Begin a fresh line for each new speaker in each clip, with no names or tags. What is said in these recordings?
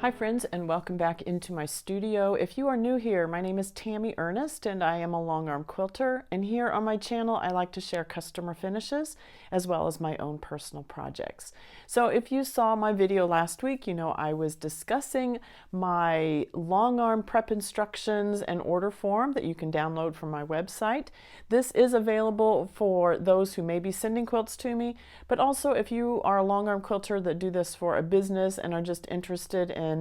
Hi friends, and welcome back into my studio. If you are new here, my name is Tammy Ernest and I am a Longarm quilter, and here on my channel I like to share customer finishes as well as my own personal projects. So if you saw my video last week, you know I was discussing my Longarm prep instructions and order form that you can download from my website. This is available for those who may be sending quilts to me, but also if you are a Longarm quilter that do this for a business and are just interested in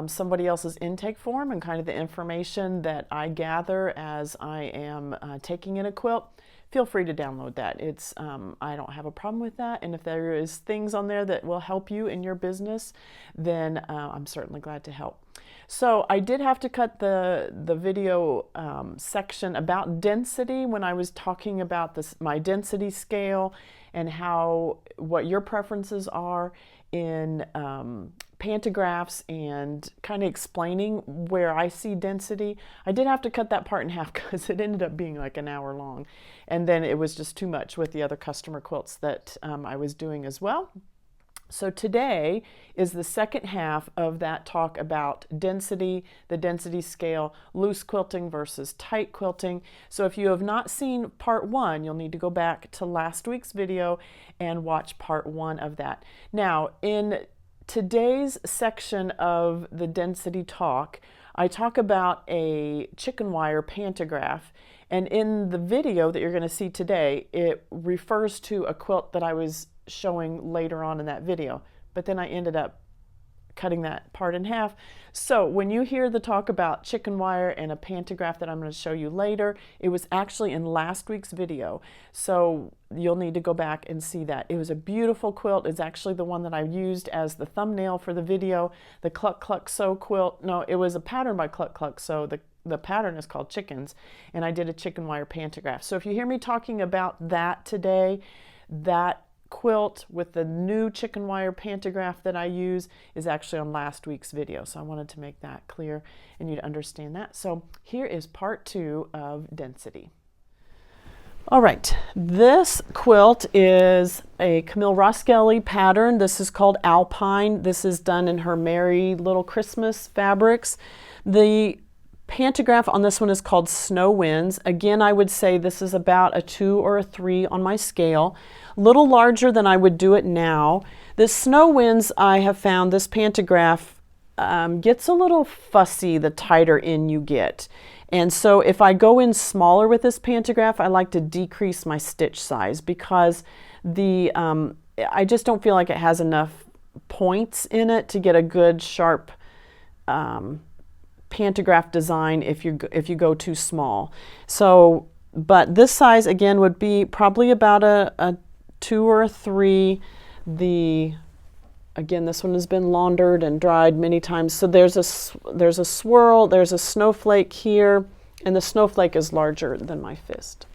somebody else's intake form and kind of the information that I gather as I am taking in a quilt, feel free to download that. It's I don't have a problem with that, and if there is things on there that will help you in your business, then I'm certainly glad to help. So I did have to cut the video section about density when I was talking about my density scale and what your preferences are in pantographs and kind of explaining where I see density. I did have to cut that part in half because it ended up being like an hour long, and then it was just too much with the other customer quilts that I was doing as well. So today is the second half of that talk about density, the density scale, loose quilting versus tight quilting. So if you have not seen part one, you'll need to go back to last week's video and watch part one of that. Now, in today's section of the density talk, I talk about a chicken wire pantograph, and in the video that you're going to see today, it refers to a quilt that I was showing later on in that video, but then I ended up cutting that part in half. So when you hear the talk about chicken wire and a pantograph that I'm going to show you later, it was actually in last week's video, so you'll need to go back and see that. It was a beautiful quilt. It's actually the one that I used as the thumbnail for the video, the Cluck Cluck Sew quilt. No, it was a pattern by Cluck Cluck Sew. The pattern is called Chickens, and I did a chicken wire pantograph. So if you hear me talking about that today, that quilt with the new chicken wire pantograph that I use is actually on last week's video. So I wanted to make that clear and you to understand that. So here is part two of density. All right, this quilt is a Camille Roskelley pattern. This is called Alpine. This is done in her Merry Little Christmas fabrics. The pantograph on this one is called Snow Winds. Again, I would say this is about a 2 or a 3 on my scale. A little larger than I would do it now. This Snow Winds, I have found this pantograph gets a little fussy the tighter in you get. And so if I go in smaller with this pantograph, I like to decrease my stitch size because I just don't feel like it has enough points in it to get a good sharp pantograph design if you go too small. So, but this size again would be probably about a 2 or a 3. Again, this one has been laundered and dried many times. So there's a swirl, there's a snowflake here, and the snowflake is larger than my fist.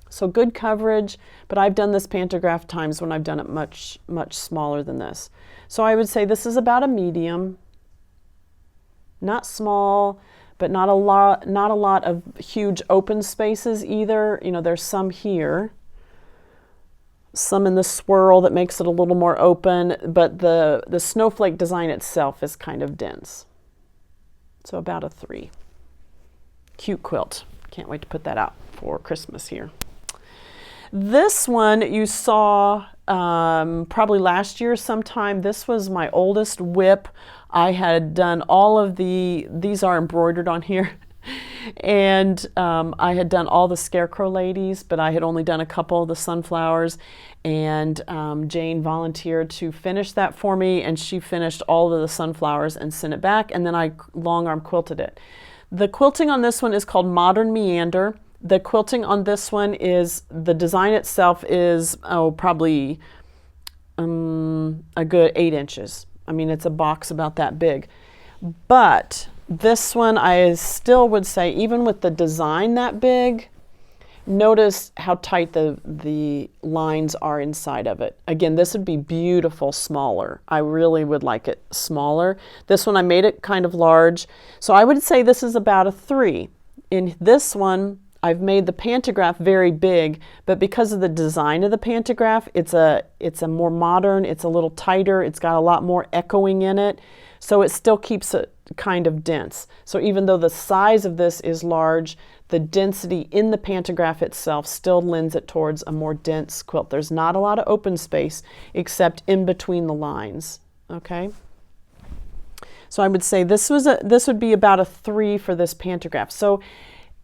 So good coverage, but I've done this pantograph times when I've done it much smaller than this. So I would say this is about a medium. Not small, but not a lot of huge open spaces either. You know, there's some here, some in the swirl that makes it a little more open, but the snowflake design itself is kind of dense. So about a 3. Cute quilt. Can't wait to put that out for Christmas here. This one you saw probably last year sometime. This was my oldest whip. I had done all of these are embroidered on here, and I had done all the scarecrow ladies, but I had only done a couple of the sunflowers, and Jane volunteered to finish that for me, and she finished all of the sunflowers and sent it back, and then I Longarm quilted it. The quilting on this one is called Modern Meander. The quilting on this one is, the design itself is, probably a good 8 inches. I mean, it's a box about that big. But this one, I still would say, even with the design that big, notice how tight the lines are inside of it. Again, this would be beautiful smaller. I really would like it smaller. This one, I made it kind of large. So I would say this is about a 3. In this one, I've made the pantograph very big, but because of the design of the pantograph, it's a more modern, it's a little tighter, it's got a lot more echoing in it, so it still keeps it kind of dense. So even though the size of this is large, the density in the pantograph itself still lends it towards a more dense quilt. There's not a lot of open space except in between the lines, okay? So I would say this would be about a 3 for this pantograph. So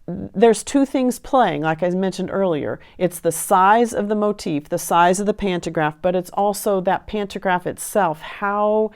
there's two things playing, like I mentioned earlier. It's the size of the motif, the size of the pantograph, but it's also that pantograph itself. How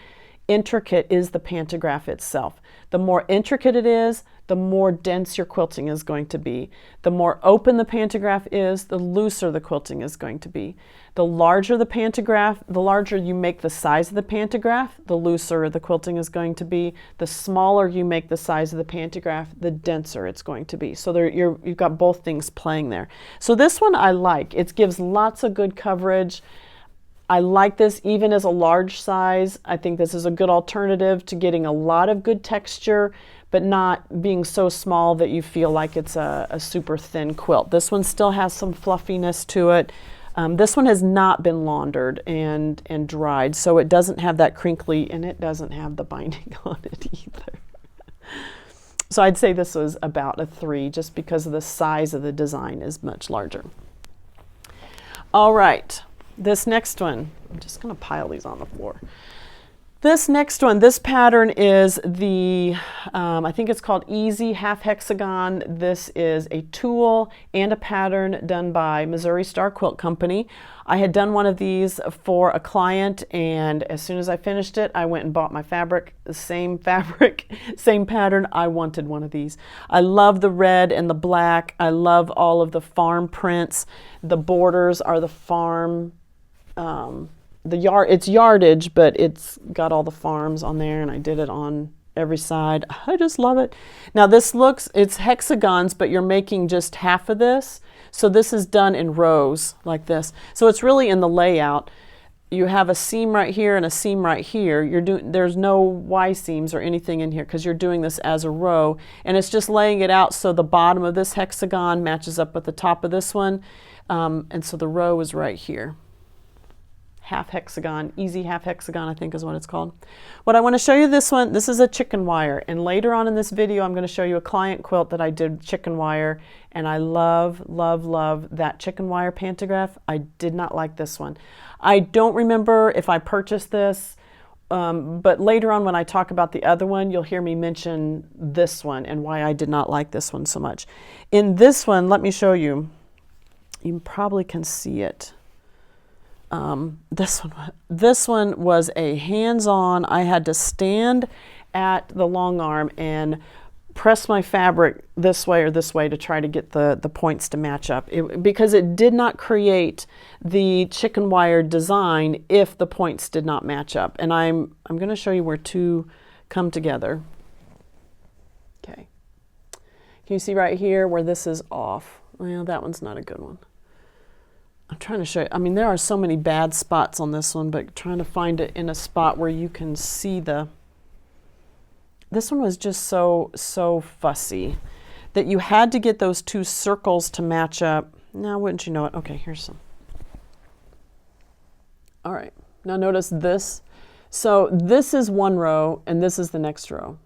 intricate is the pantograph itself? The more intricate it is, the more dense your quilting is going to be. The more open the pantograph is, the looser the quilting is going to be. The larger the pantograph, the larger you make the size of the pantograph, the looser the quilting is going to be. The smaller you make the size of the pantograph, the denser it's going to be. So you've got both things playing there. So this one I like. It gives lots of good coverage. I like this even as a large size. I think this is a good alternative to getting a lot of good texture, but not being so small that you feel like it's a super thin quilt. This one still has some fluffiness to it. This one has not been laundered and dried, so it doesn't have that crinkly, and it doesn't have the binding on it either. So I'd say this was about a 3, just because of the size of the design is much larger. All right. This next one, I'm just going to pile these on the floor. This next one, this pattern is the, I think it's called Easy Half Hexagon. This is a tool and a pattern done by Missouri Star Quilt Company. I had done one of these for a client, and as soon as I finished it, I went and bought my fabric, same pattern. I wanted one of these. I love the red and the black. I love all of the farm prints. The borders are the farm, it's yardage, but it's got all the farms on there, and I did it on every side. I just love it. Now it's hexagons, but you're making just half of this. So this is done in rows like this. So it's really in the layout. You have a seam right here and a seam right here. There's no Y seams or anything in here because you're doing this as a row, and it's just laying it out so the bottom of this hexagon matches up with the top of this one. And so the row is right here. Half hexagon, easy half hexagon, I think is what it's called. What I want to show you this is a chicken wire, and later on in this video I'm going to show you a client quilt that I did chicken wire, and I love, love, love that chicken wire pantograph. I did not like this one. I don't remember if I purchased this, but later on when I talk about the other one, you'll hear me mention this one and why I did not like this one so much. In this one, let me show you. You probably can see it. This one was a hands-on. I had to stand at the long arm and press my fabric this way or this way to try to get the points to match up, because it did not create the chicken wire design if the points did not match up. And I'm going to show you where two come together. Okay. Can you see right here where this is off? Well, that one's not a good one. I'm trying to show you. I mean, there are so many bad spots on this one, but trying to find it in a spot where you can see this one was just so fussy that you had to get those two circles to match up. Now, wouldn't you know it? Okay, here's some. All right, now notice this. So this is one row and this is the next row.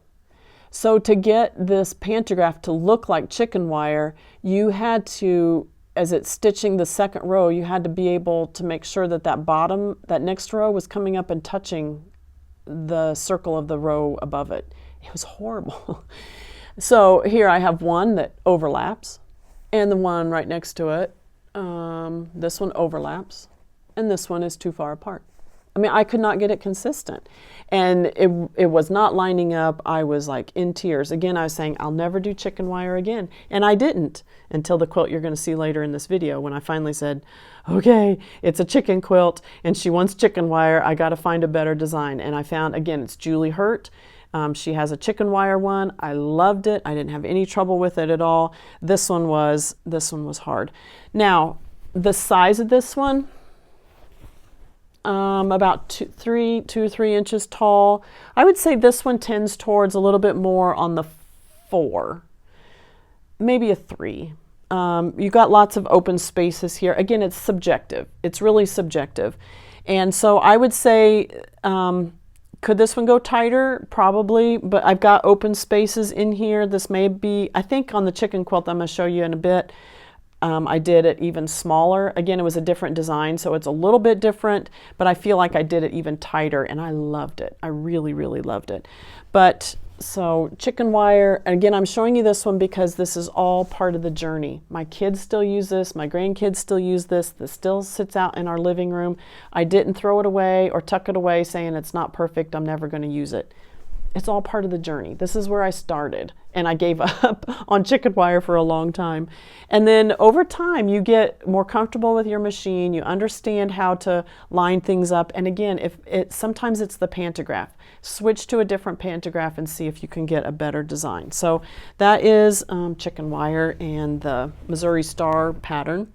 So to get this pantograph to look like chicken wire, you had to, as it's stitching the second row, you had to be able to make sure that that next row was coming up and touching the circle of the row above it. It was horrible. So here I have one that overlaps, and the one right next to it, this one overlaps, and this one is too far apart. I mean, I could not get it consistent, and it was not lining up. I was like in tears. Again, I was saying, I'll never do chicken wire again, and I didn't until the quilt you're going to see later in this video, when I finally said, okay, it's a chicken quilt, and she wants chicken wire. I got to find a better design, and I found, again, it's Julie Hurt. She has a chicken wire one. I loved it. I didn't have any trouble with it at all. This one was hard. Now, the size of this one, about 2 or 3 inches tall. I would say this one tends towards a little bit more on the 4, maybe a 3. you got lots of open spaces here. Again, it's subjective. It's really subjective. And so I would say, could this one go tighter? Probably, but I've got open spaces in here. This may be, I think on the chicken quilt I'm going to show you in a bit, I did it even smaller. Again, it was a different design, so it's a little bit different, but I feel like I did it even tighter, and I loved it. I really, really loved it. But so chicken wire, and again, I'm showing you this one because this is all part of the journey. My kids still use this. My grandkids still use this. This still sits out in our living room. I didn't throw it away or tuck it away saying it's not perfect, I'm never going to use it. It's all part of the journey. This is where I started, and I gave up on chicken wire for a long time. And then over time, you get more comfortable with your machine. You understand how to line things up. And again, sometimes it's the pantograph. Switch to a different pantograph and see if you can get a better design. So that is chicken wire and the Missouri Star pattern.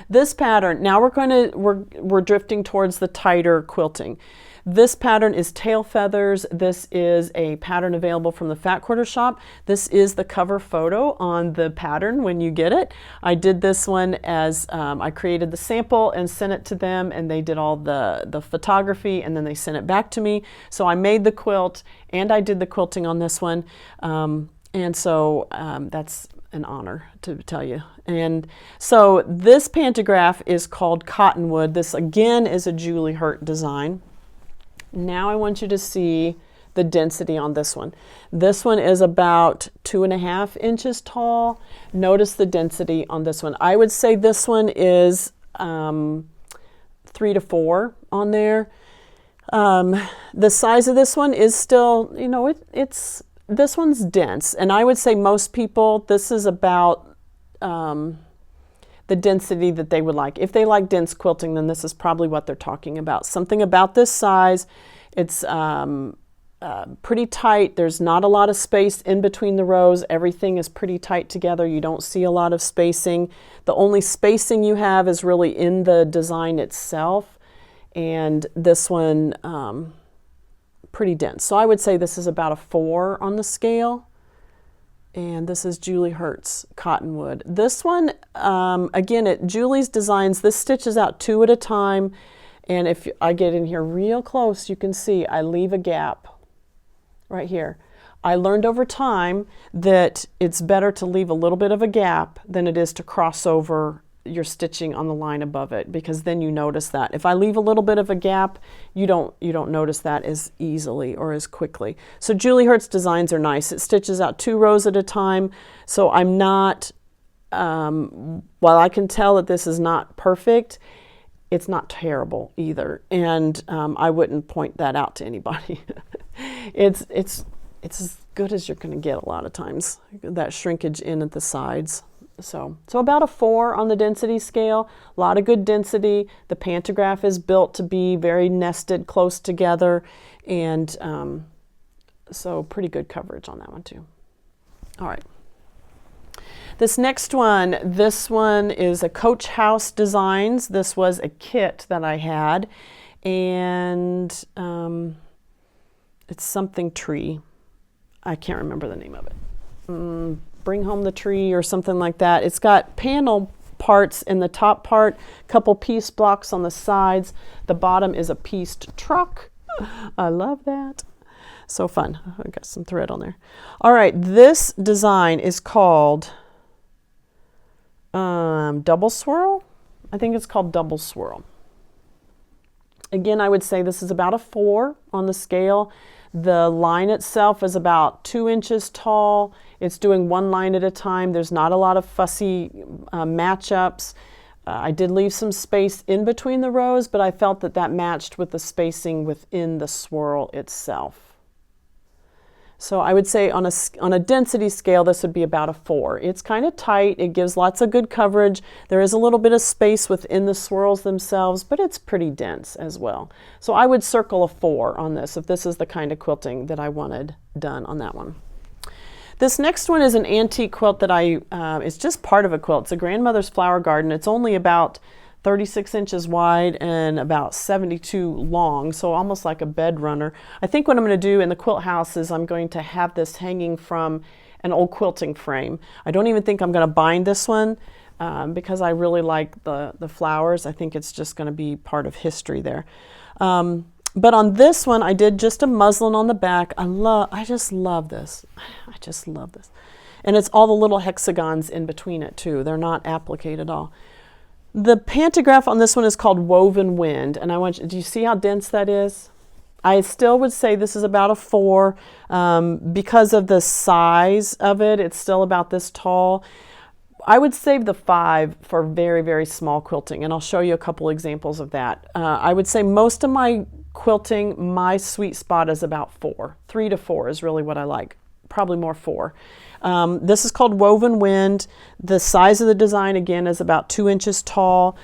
This pattern, now we're drifting towards the tighter quilting. This pattern is tail feathers. This is a pattern available from the Fat Quarter Shop. This is the cover photo on the pattern when you get it. I did this one as I created the sample and sent it to them, and they did all the photography, and then they sent it back to me. So I made the quilt and I did the quilting on this one. And so that's an honor to tell you. And so this pantograph is called Cottonwood. This again is a Julie Hurt design. Now I want you to see the density on this one. This one is about 2.5 inches tall. Notice the density on this one. I would say this one is 3 to 4 on there. The size of this one is still, you know, this one's dense. And I would say most people, this is about the density that they would like. If they like dense quilting, then this is probably what they're talking about. Something about this size. It's pretty tight. There's not a lot of space in between the rows. Everything is pretty tight together. You don't see a lot of spacing. The only spacing you have is really in the design itself. And this one, pretty dense. So I would say this is about a 4 on the scale. And this is Julie Hurt's Cottonwood. This one, again, Julie's designs, this stitches out 2 at a time. And if I get in here real close, you can see I leave a gap right here. I learned over time that it's better to leave a little bit of a gap than it is to cross over your stitching on the line above it, because then you notice that. If I leave a little bit of a gap, you don't notice that as easily or as quickly. So Julie Hurt's designs are nice. It stitches out 2 rows at a time. So I'm not, while I can tell that this is not perfect, it's not terrible either. And I wouldn't point that out to anybody. It's as good as you're going to get a lot of times, that shrinkage in at the sides. So about a 4 on the density scale, a lot of good density. The pantograph is built to be very nested close together, and so pretty good coverage on that one too. All right. This next one, this one is a Coach House Designs. This was a kit that I had, and it's something tree. I can't remember the name of it. Bring Home the Tree or something like that. It's got panel parts in the top part, couple piece blocks on the sides. The bottom is a pieced truck. I love that. So fun. I got some thread on there. All right, this design is called Double Swirl. I think it's called Double Swirl. Again, I would say this is about a 4 on the scale. The line itself is about 2 inches tall. It's doing 1 line at a time. There's not a lot of fussy matchups. I did leave some space in between the rows, but I felt that that matched with the spacing within the swirl itself. So I would say on a density scale, this would be about a 4. It's kind of tight. It gives lots of good coverage. There is a little bit of space within the swirls themselves, but it's pretty dense as well. So I would circle a 4 on this if this is the kind of quilting that I wanted done on that one. This next one is an antique quilt that it's just part of a quilt. It's a grandmother's flower garden. It's only about 36 inches wide and about 72 long, so almost like a bed runner. I think what I'm going to do in the quilt house is I'm going to have this hanging from an old quilting frame. I don't even think I'm going to bind this one because I really like the flowers. I think it's just going to be part of history there. But on this one, I did just a muslin on the back. I just love this. I just love this. And it's all the little hexagons in between it too. They're not appliqué at all. The pantograph on this one is called Woven Wind. And do you see how dense that is? I still would say this is about a 4. Because of the size of it, it's still about this tall. I would save the 5 for very, very small quilting, and I'll show you a couple examples of that. I would say most of my quilting, my sweet spot is about 4. 3 to 4 is really what I like, probably more 4. This is called Woven Wind. The size of the design, again, is about 2 inches tall.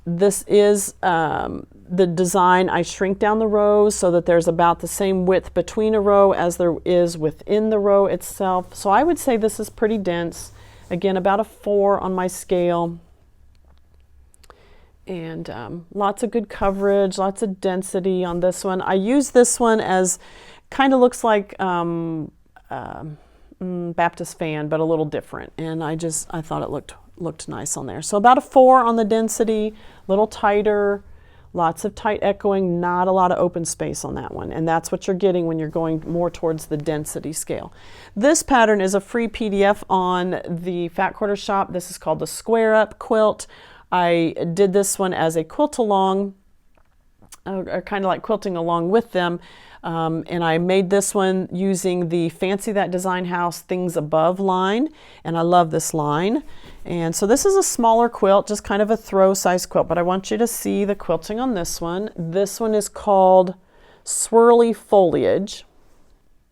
This is the design. I shrink down the rows so that there's about the same width between a row as there is within the row itself. So I would say this is pretty dense. Again, about a 4 on my scale. And lots of good coverage, lots of density on this one. I use this one as, kind of looks like Baptist fan, but a little different. And I thought it looked nice on there. So about a 4 on the density, a little tighter, lots of tight echoing, not a lot of open space on that one. And that's what you're getting when you're going more towards the density scale. This pattern is a free PDF on the Fat Quarter Shop. This is called the Square Up Quilt. I did this one as a quilt along, or kind of like quilting along with them. And I made this one using the Fancy That Design House Things Above line. And I love this line. And so this is a smaller quilt, just kind of a throw size quilt, but I want you to see the quilting on this one. This one is called Swirly Foliage.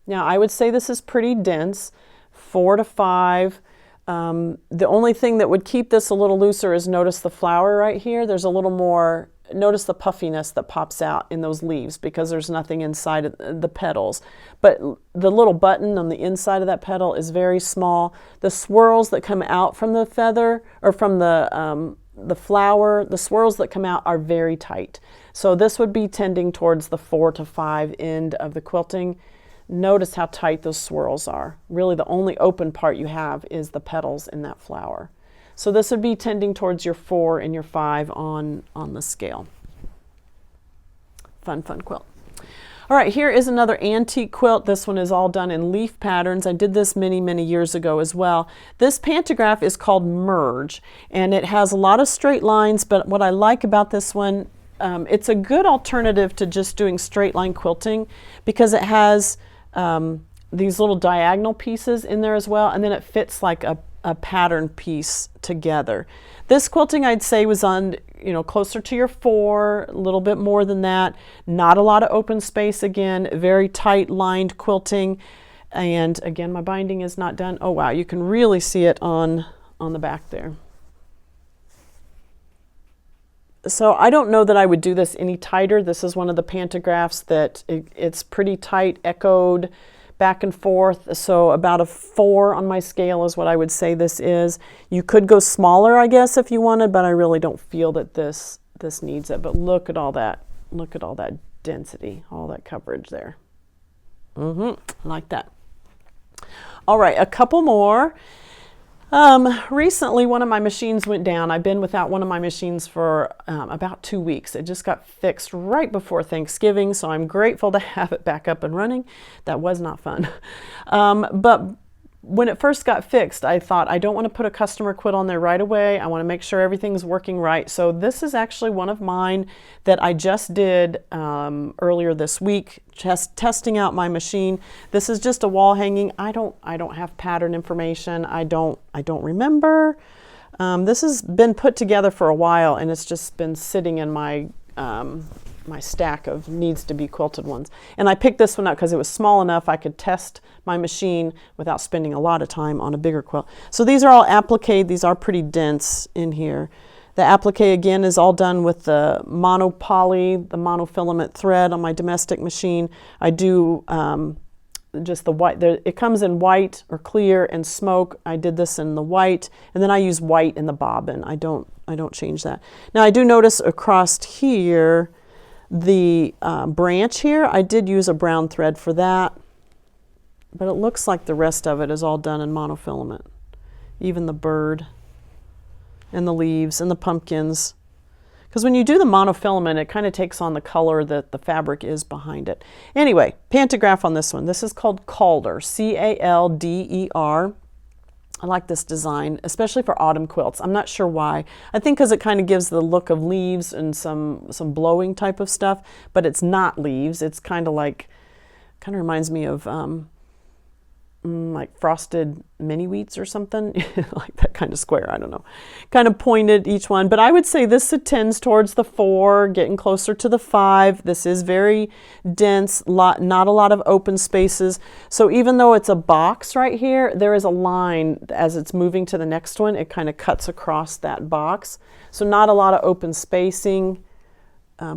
Now I would say this is pretty dense, 4 to 5. The only thing that would keep this a little looser is notice the flower right here. There's a little more, notice the puffiness that pops out in those leaves because there's nothing inside of the petals. But the little button on the inside of that petal is very small. The swirls that come out from the feather, or from the flower, the swirls that come out are very tight. So this would be tending towards the 4 to 5 end of the quilting. Notice how tight those swirls are. Really the only open part you have is the petals in that flower. So this would be tending towards your 4 and your 5 on the scale. Fun quilt. All right, here is another antique quilt. This one is all done in leaf patterns. I did this many years ago as well. This pantograph is called Merge, and it has a lot of straight lines, but what I like about this one, it's a good alternative to just doing straight line quilting because it has these little diagonal pieces in there as well, and then it fits like a pattern piece together. This quilting I'd say was on, closer to your 4, a little bit more than that. Not a lot of open space again, very tight lined quilting. And again, my binding is not done. Oh wow, you can really see it on the back there. So I don't know that I would do this any tighter. This is one of the pantographs that it's pretty tight, echoed back and forth. So about a 4 on my scale is what I would say this is. You could go smaller, I guess, if you wanted, but I really don't feel that this needs it. But look at all that. Look at all that density, all that coverage there. Like that. All right, a couple more. Recently, one of my machines went down. I've been without one of my machines for about 2 weeks. It just got fixed right before Thanksgiving, so I'm grateful to have it back up and running. That was not fun. But when it first got fixed, I thought, I don't want to put a customer quilt on there right away. I want to make sure everything's working right. So this is actually one of mine that I just did earlier this week, just testing out my machine. This is just a wall hanging. I don't have pattern information. I don't remember. This has been put together for a while, and it's just been sitting in my my stack of needs to be quilted ones. And I picked this one up because it was small enough I could test my machine without spending a lot of time on a bigger quilt. So these are all appliqué. These are pretty dense in here. The appliqué again is all done with the monopoly, the monofilament thread on my domestic machine. I do just the white. It comes in white or clear and smoke. I did this in the white, and then I use white in the bobbin. I don't change that. Now I do notice across here, the branch here, I did use a brown thread for that. but it looks like the rest of it is all done in monofilament. Even the bird and the leaves and the pumpkins. Because when you do the monofilament, it kind of takes on the color that the fabric is behind it. Anyway, pantograph on this one. This is called Calder, C-A-L-D-E-R. I like this design, especially for autumn quilts. I'm not sure why. I think because it kind of gives the look of leaves and some blowing type of stuff, but it's not leaves. It's kind of like, kind of reminds me of like frosted mini wheats or something, like that kind of square, I don't know. Kind of pointed each one, but I would say this tends towards the 4, getting closer to the 5. This is very dense, not a lot of open spaces. So even though it's a box right here, there is a line as it's moving to the next one, it kind of cuts across that box. So not a lot of open spacing,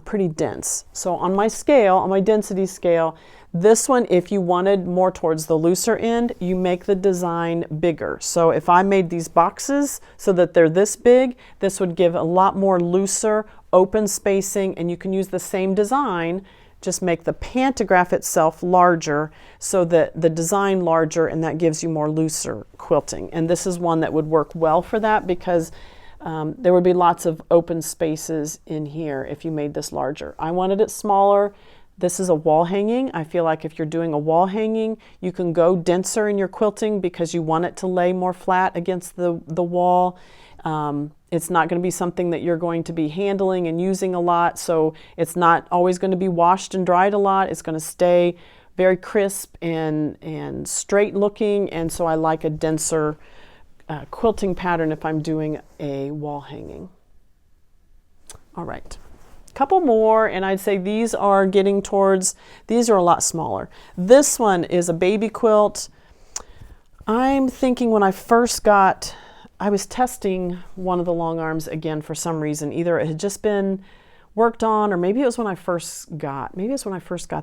pretty dense. So on my scale, on my density scale, this one, if you wanted more towards the looser end, you make the design bigger. So if I made these boxes so that they're this big, this would give a lot more looser, open spacing, and you can use the same design, just make the pantograph itself larger so that the design larger, and that gives you more looser quilting. And this is one that would work well for that because there would be lots of open spaces in here if you made this larger. I wanted it smaller. This is a wall hanging. I feel like if you're doing a wall hanging, you can go denser in your quilting because you want it to lay more flat against the wall. It's not going to be something that you're going to be handling and using a lot, so it's not always going to be washed and dried a lot. It's going to stay very crisp and straight looking, and so I like a denser quilting pattern if I'm doing a wall hanging. All right. Couple more, and I'd say these are getting towards, these are a lot smaller. This one is a baby quilt. I'm thinking when I first got, I was testing one of the long arms again for some reason. Either it had just been worked on, or maybe it was when I first got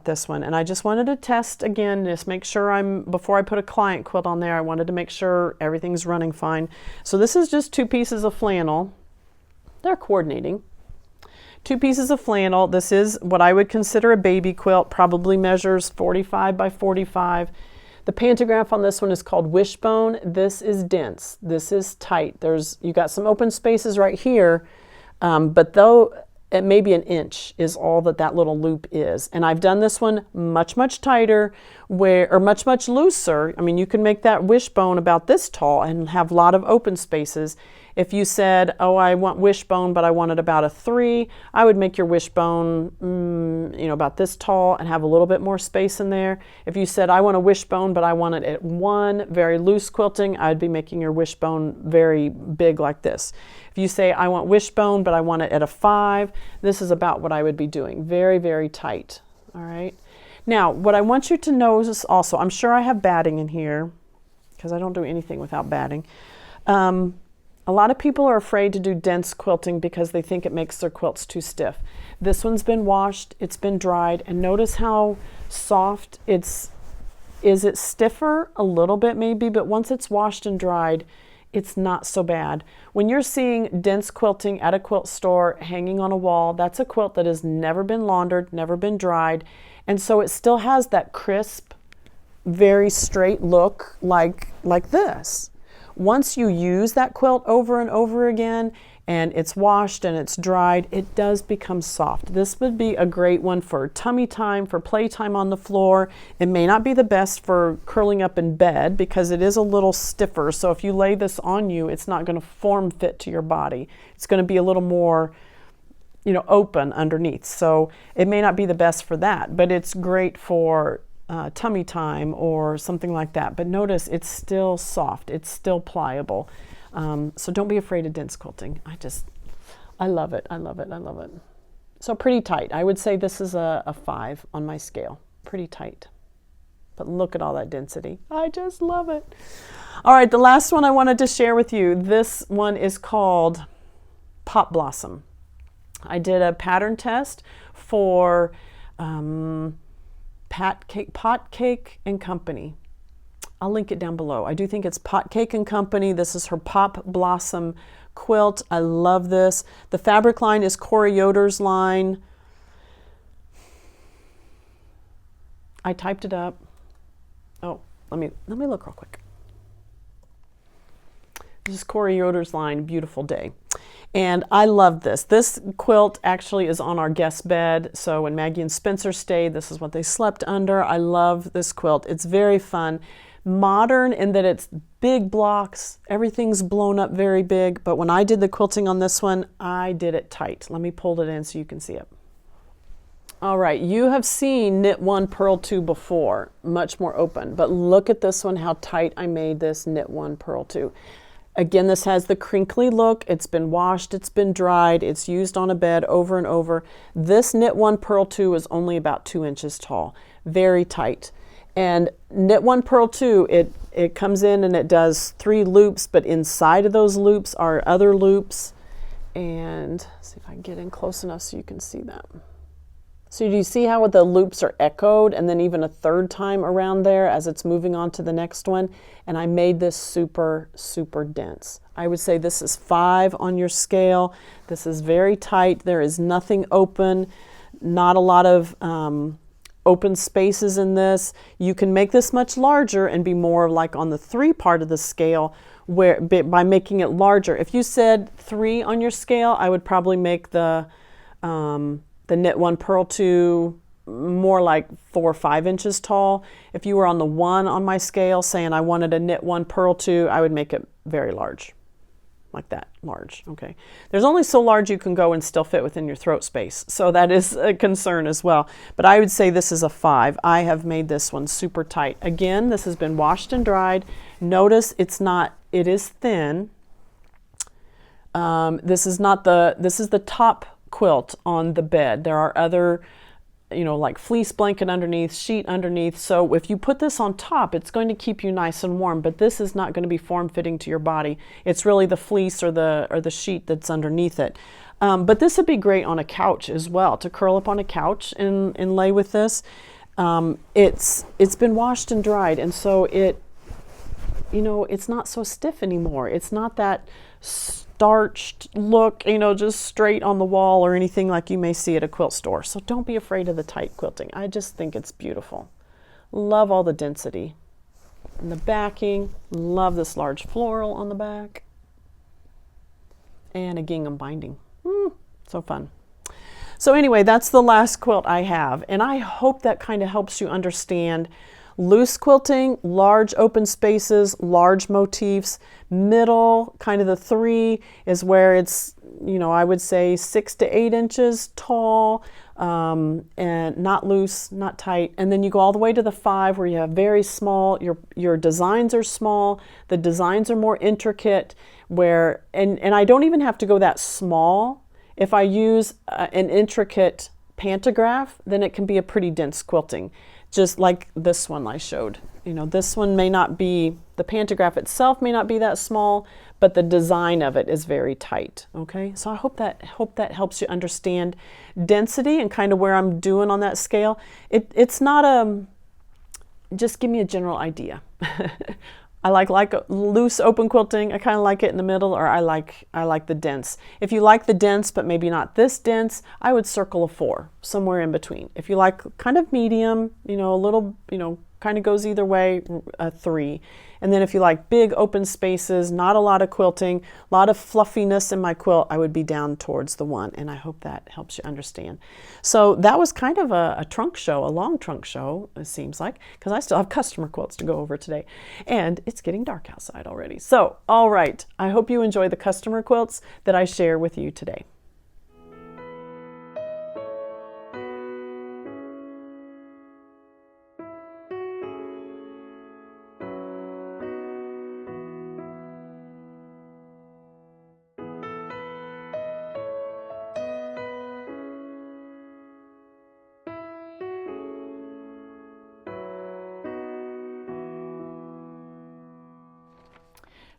this one, and I just wanted to test again, just make sure before I put a client quilt on there, I wanted to make sure everything's running fine. So this is just 2 pieces of flannel. They're coordinating. 2 pieces of flannel. This is what I would consider a baby quilt, probably measures 45 by 45. The pantograph on this one is called Wishbone. This is dense. This is tight. You got some open spaces right here, but though it may be 1 inch is all that little loop is. And I've done this one much, much tighter, or much, much looser. I mean, you can make that wishbone about this tall and have a lot of open spaces. If you said, oh, I want wishbone, but I want it about a 3, I would make your wishbone, about this tall and have a little bit more space in there. If you said, I want a wishbone, but I want it at 1, very loose quilting, I'd be making your wishbone very big like this. If you say, I want wishbone, but I want it at a 5, this is about what I would be doing. Very, very tight. All right. Now, what I want you to know is also, I'm sure I have batting in here, because I don't do anything without batting. A lot of people are afraid to do dense quilting because they think it makes their quilts too stiff. This one's been washed, it's been dried, and notice how soft it's. Is it stiffer? A little bit maybe, but once it's washed and dried, it's not so bad. When you're seeing dense quilting at a quilt store hanging on a wall, that's a quilt that has never been laundered, never been dried, and so it still has that crisp, very straight look like this. Once you use that quilt over and over again, and it's washed and it's dried, it does become soft. This would be a great one for tummy time, for playtime on the floor. It may not be the best for curling up in bed because it is a little stiffer. So if you lay this on you, it's not going to form fit to your body. It's going to be a little more, open underneath. So it may not be the best for that, but it's great for tummy time or something like that. But notice it's still soft, it's still pliable. So don't be afraid of dense quilting. I love it, I love it, I love it. So pretty tight. I would say this is a 5 on my scale. Pretty tight. But look at all that density. I just love it. All right, the last one I wanted to share with you. This one is called Pop Blossom. I did a pattern test for Pot Cake and Company. I'll link it down below. I do think it's Pot Cake and Company. This is her Pop Blossom quilt. I love this. The fabric line is Yoder's line. I typed it up. Oh, let me look real quick. This is Corey Yoder's line, Beautiful Day. And I love this. This quilt actually is on our guest bed. So when Maggie and Spencer stayed, this is what they slept under. I love this quilt. It's very fun. Modern in that it's big blocks. Everything's blown up very big. But when I did the quilting on this one, I did it tight. Let me pull it in so you can see it. All right, you have seen knit 1, purl 2 before, much more open. But look at this one, how tight I made this knit 1, purl 2. Again, this has the crinkly look. It's been washed, it's been dried, it's used on a bed over and over. This knit 1, purl 2 is only about 2 inches tall, very tight. And knit 1, purl 2, it comes in and it does 3 loops, but inside of those loops are other loops. And see if I can get in close enough so you can see that. So do you see how the loops are echoed and then even a third time around there as it's moving on to the next one? And I made this super, super dense. I would say this is 5 on your scale. This is very tight. There is nothing open, not a lot of open spaces in this. You can make this much larger and be more like on the 3 part of the scale where by making it larger. If you said 3 on your scale, I would probably make the knit 1, purl 2 more like 4 or 5 inches tall. If you were on the 1 on my scale saying I wanted a knit 1, purl 2, I would make it very large, like that, large, okay? There's only so large you can go and still fit within your throat space, so that is a concern as well. But I would say this is a 5. I have made this one super tight. Again, this has been washed and dried. Notice it is thin. This is the top quilt on the bed. There are other, like fleece blanket underneath, sheet underneath. So if you put this on top, it's going to keep you nice and warm, but this is not going to be form-fitting to your body. It's really the fleece or the sheet that's underneath it. But this would be great on a couch as well, to curl up on a couch and lay with this. It's been washed and dried, and so it's not so stiff anymore. It's not that starched look, just straight on the wall or anything like you may see at a quilt store. So don't be afraid of the tight quilting. I just think it's beautiful. Love all the density. And the backing, love this large floral on the back. And a gingham binding. So fun. So anyway, that's the last quilt I have. And I hope that kind of helps you understand loose quilting, large open spaces, large motifs. Middle, kind of the 3, is where it's, I would say 6 to 8 inches tall, and not loose, not tight. And then you go all the way to the 5 where you have very small, your designs are small, the designs are more intricate, and I don't even have to go that small. If I use an intricate pantograph, then it can be a pretty dense quilting. Just like this one I showed. This one may not be, the pantograph itself may not be that small, but the design of it is very tight, okay? So I hope that helps you understand density and kind of where I'm doing on that scale. It's not just give me a general idea. I like loose open quilting. I kind of like it in the middle, or I like the dense. If you like the dense, but maybe not this dense, I would circle a 4, somewhere in between. If you like kind of medium, a little, kind of goes either way, a 3. And then if you like big open spaces, not a lot of quilting, a lot of fluffiness in my quilt, I would be down towards the 1. And I hope that helps you understand. So that was kind of a trunk show, a long trunk show, it seems like, because I still have customer quilts to go over today. And it's getting dark outside already. So, all right, I hope you enjoy the customer quilts that I share with you today.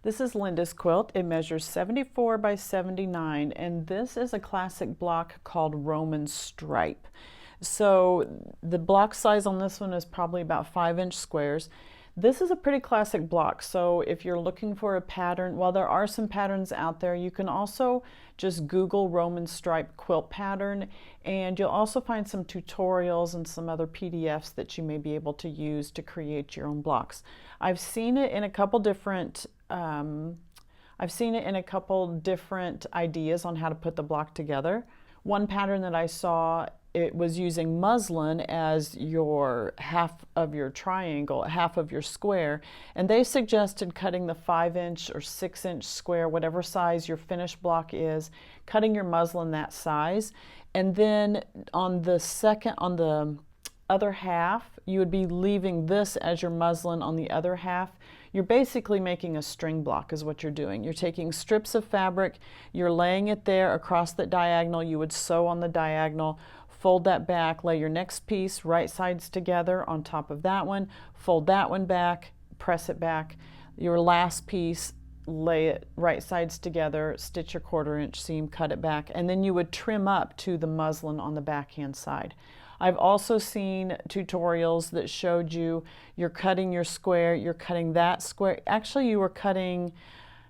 This is Linda's quilt. It measures 74 by 79, and this is a classic block called Roman Stripe. So the block size on this one is probably about 5-inch squares. This is a pretty classic block, so if you're looking for a pattern, while there are some patterns out there, you can also just Google Roman stripe quilt pattern, and you'll also find some tutorials and some other PDFs that you may be able to use to create your own blocks. I've seen it in a couple different ideas on how to put the block together. One pattern that I saw, it was using muslin as your half of your triangle, half of your square, and they suggested cutting the 5-inch or 6-inch square, whatever size your finished block is, cutting your muslin that size, and then on the other half, you would be leaving this as your muslin on the other half. You're basically making a string block is what you're doing. You're taking strips of fabric, you're laying it there across the diagonal. You would sew on the diagonal, fold that back, lay your next piece right sides together on top of that one, fold that one back, press it back. Your last piece, lay it right sides together, stitch your 1/4 inch seam, cut it back, and then you would trim up to the muslin on the backhand side. I've also seen tutorials that showed you're cutting your square, you're cutting that square. Actually, you were cutting,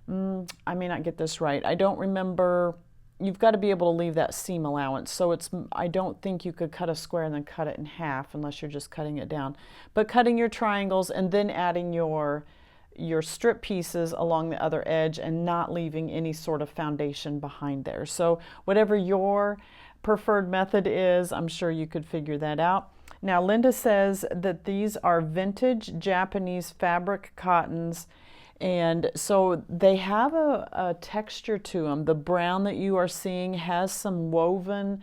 I may not get this right. I don't remember. You've got to be able to leave that seam allowance. So I don't think you could cut a square and then cut it in half unless you're just cutting it down. But cutting your triangles and then adding your strip pieces along the other edge and not leaving any sort of foundation behind there. So whatever your preferred method is, I'm sure you could figure that out. Now, Linda says that these are vintage Japanese fabric cottons, and so they have a texture to them. The brown that you are seeing has some woven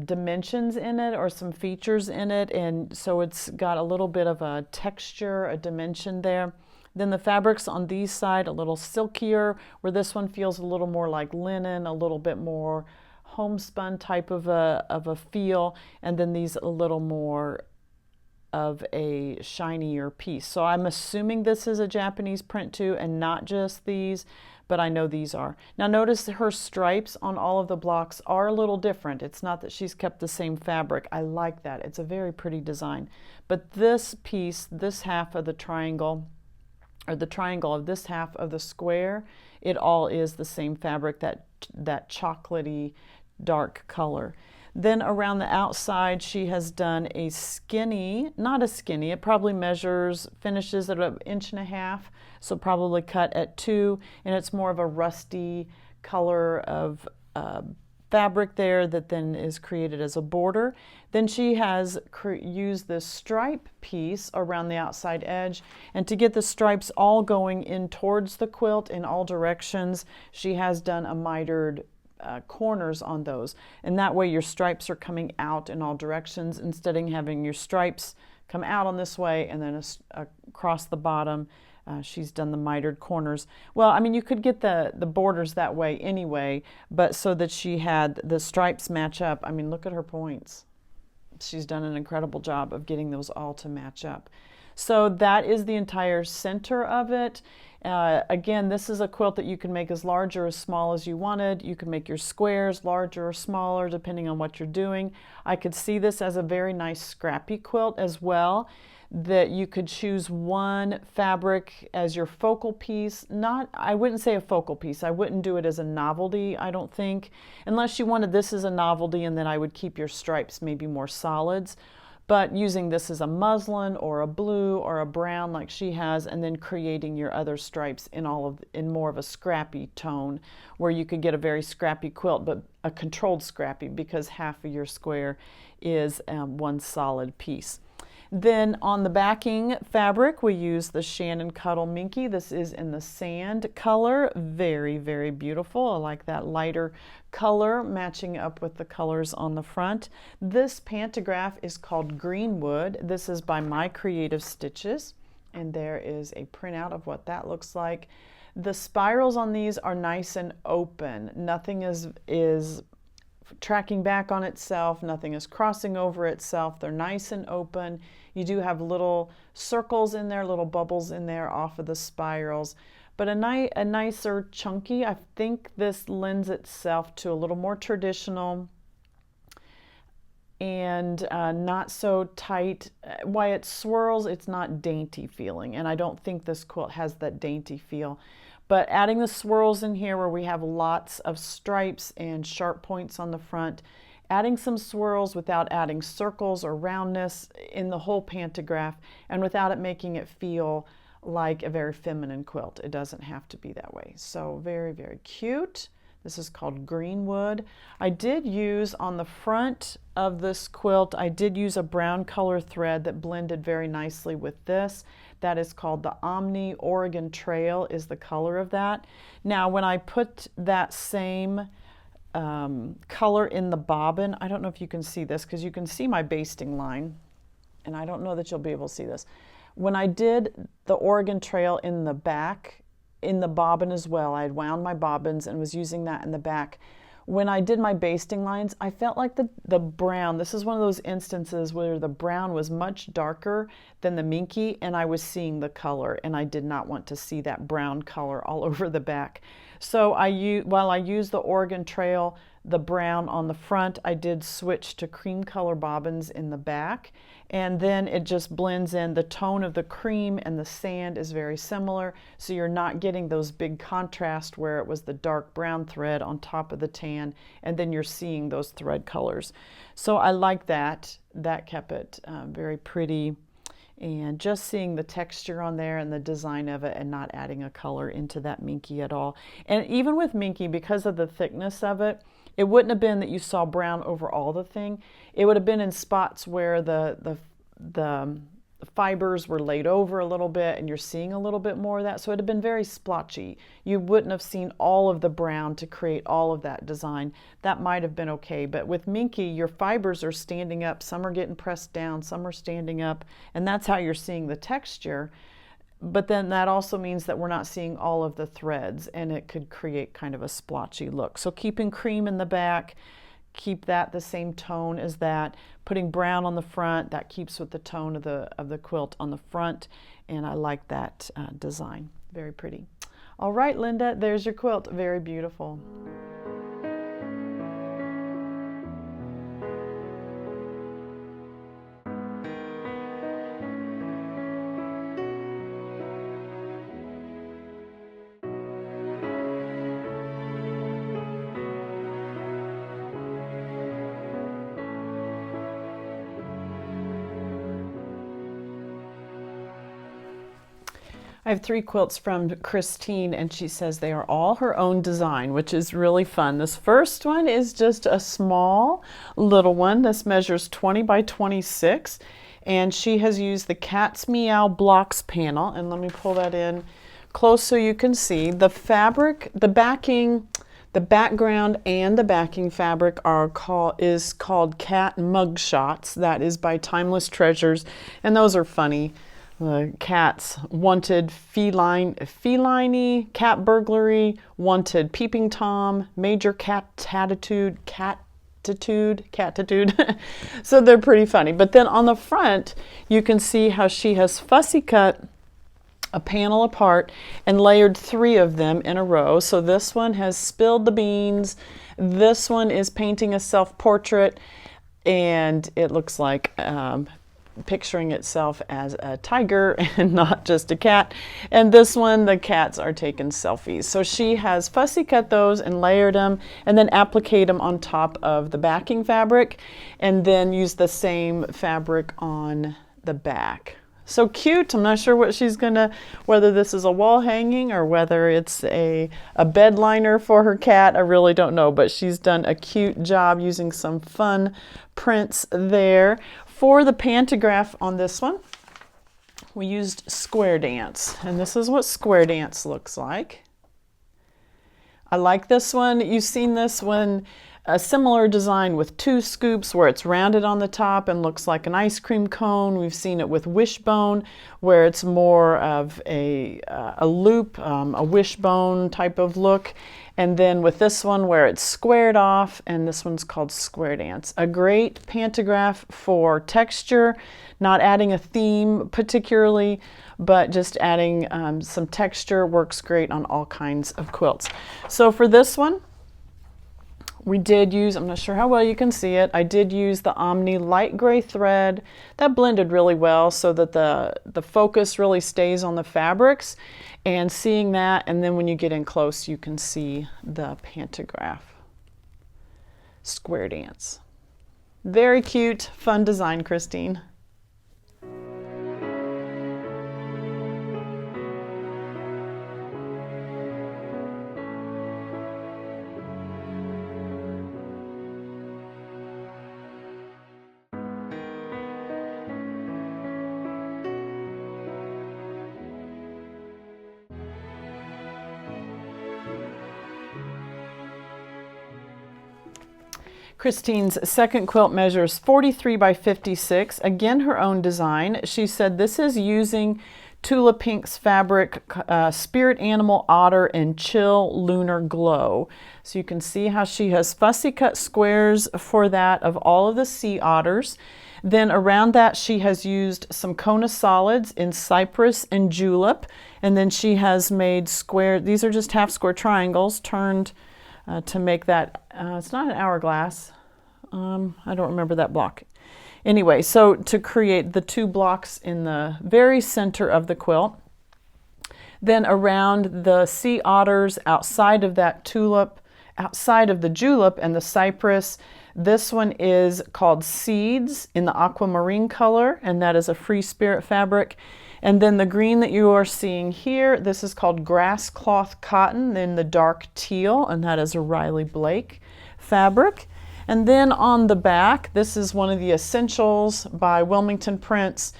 dimensions in it or some features in it, and so it's got a little bit of a texture, a dimension there. Then the fabrics on these side a little silkier, where this one feels a little more like linen, a little bit more homespun type of a feel, and then these a little more of a shinier piece. So I'm assuming this is a Japanese print too, and not just these, but I know these are. Now notice her stripes on all of the blocks are a little different. It's not that she's kept the same fabric. I like that. It's a very pretty design. But this piece, this half of the triangle, or the triangle of this half of the square, it all is the same fabric, that chocolatey dark color. Then around the outside, she has done a skinny, not a skinny, it probably finishes at 1.5 inches, so probably cut at 2, and it's more of a rusty color of fabric there that then is created as a border. Then she has used this stripe piece around the outside edge, and to get the stripes all going in towards the quilt in all directions, she has done a mitered corners on those, and that way your stripes are coming out in all directions instead of having your stripes come out on this way and then across the bottom. She's done the mitered corners. Well, I mean, you could get the borders that way anyway, but so that she had the stripes match up. I mean, look at her points. She's done an incredible job of getting those all to match up. So that is the entire center of it. Again, this is a quilt that you can make as large or as small as you wanted. You can make your squares larger or smaller depending on what you're doing. I could see this as a very nice scrappy quilt as well, that you could choose one fabric as your focal piece. I wouldn't say a focal piece. I wouldn't do it as a novelty, I don't think, unless you wanted this as a novelty, and then I would keep your stripes maybe more solids. But using this as a muslin or a blue or a brown like she has, and then creating your other stripes in more of a scrappy tone, where you could get a very scrappy quilt, but a controlled scrappy, because half of your square is one solid piece. Then on the backing fabric, we use the Shannon Cuddle Minky. This is in the sand color. Very, very beautiful. I like that lighter color matching up with the colors on the front. This pantograph is called Greenwood. This is by My Creative Stitches, and there is a printout of what that looks like. The spirals on these are nice and open. Nothing is tracking back on itself, nothing is crossing over itself. They're nice and open. You do have little circles in there, little bubbles in there off of the spirals, but a nicer chunky. I think this lends itself to a little more traditional and not so tight. Why it swirls, it's not dainty feeling, and I don't think this quilt has that dainty feel. But adding the swirls in here where we have lots of stripes and sharp points on the front, adding some swirls without adding circles or roundness in the whole pantograph, and without it making it feel like a very feminine quilt. It doesn't have to be that way. So very, very cute. This is called Greenwood. I did use on the front of this quilt, I did use a brown color thread that blended very nicely with this. That is called the Omni Oregon Trail is the color of that. Now when I put that same color in the bobbin, I don't know if you can see this because you can see my basting line, and I don't know that you'll be able to see this. When I did the Oregon Trail in the back, in the bobbin as well, I had wound my bobbins and was using that in the back. When I did my basting lines, I felt like the brown, this is one of those instances where the brown was much darker than the minky, and I was seeing the color, and I did not want to see that brown color all over the back. So while I used the Oregon Trail, the brown on the front, I did switch to cream color bobbins in the back, and then it just blends in. The tone of the cream and the sand is very similar, so you're not getting those big contrast where it was the dark brown thread on top of the tan, and then you're seeing those thread colors. So I like that. That kept it very pretty, and just seeing the texture on there and the design of it, and not adding a color into that minky at all. And even with minky, because of the thickness of it, it wouldn't have been that you saw brown over all the thing. It would have been in spots where the fibers were laid over a little bit, and you're seeing a little bit more of that. So it would have been very splotchy. You wouldn't have seen all of the brown to create all of that design. That might have been okay. But with minky, your fibers are standing up. Some are getting pressed down, some are standing up, and that's how you're seeing the texture. But then that also means that we're not seeing all of the threads, and it could create kind of a splotchy look. So keeping cream in the back, keep that the same tone as that. Putting brown on the front, that keeps with the tone of the quilt on the front, and I like that design. Very pretty. All right, Linda, there's your quilt. Very beautiful. I have 3 quilts from Christine, and she says they are all her own design, which is really fun. This first one is just a small little one. This measures 20 by 26, and she has used the Cat's Meow blocks panel. And let me pull that in close so you can see. The fabric, the backing, the background and the backing fabric is called Cat Mugshots. That is by Timeless Treasures, and those are funny. The cats wanted feline cat burglary, wanted peeping Tom, major catitude. So they're pretty funny. But then on the front, you can see how she has fussy cut a panel apart and layered 3 of them in a row. So this one has spilled the beans. This one is painting a self-portrait, and it looks like picturing itself as a tiger and not just a cat. And this one, the cats are taking selfies. So she has fussy cut those and layered them, and then appliqued them on top of the backing fabric, and then used the same fabric on the back. So cute. I'm not sure what she's gonna, whether this is a wall hanging or whether it's a bed liner for her cat. I really don't know, but she's done a cute job using some fun prints there. For the pantograph on this one, we used Square Dance, and this is what Square Dance looks like. I like this one. You've seen this one, a similar design with 2 scoops where it's rounded on the top and looks like an ice cream cone. We've seen it with Wishbone, where it's more of a loop, a wishbone type of look. And then with this one where it's squared off, and this one's called Square Dance. A great pantograph for texture, not adding a theme particularly, but just adding some texture works great on all kinds of quilts. So for this one, We did use, I'm not sure how well you can see it, I did use the Omni light gray thread. That blended really well so that the focus really stays on the fabrics. And seeing that, and then when you get in close, you can see the pantograph square dance. Very cute, fun design, Christine. Christine's second quilt measures 43 by 56, again her own design. She said this is using Tula Pink's fabric, Spirit Animal Otter and Chill Lunar Glow. So you can see how she has fussy cut squares for that of all of the sea otters. Then around that she has used some Kona solids in Cypress and Julep, and then she has made square, these are just half square triangles turned to make that, it's not an hourglass. I don't remember that block. Anyway, so to create the two blocks in the very center of the quilt. Then around the sea otters outside of that tulip, outside of the julep and the cypress, this one is called Seeds in the Aquamarine color, and that is a Free Spirit fabric. And then the green that you are seeing here, this is called Grasscloth Cotton in the dark teal, and that is a Riley Blake fabric. And then on the back, this is one of the Essentials by Wilmington Prints.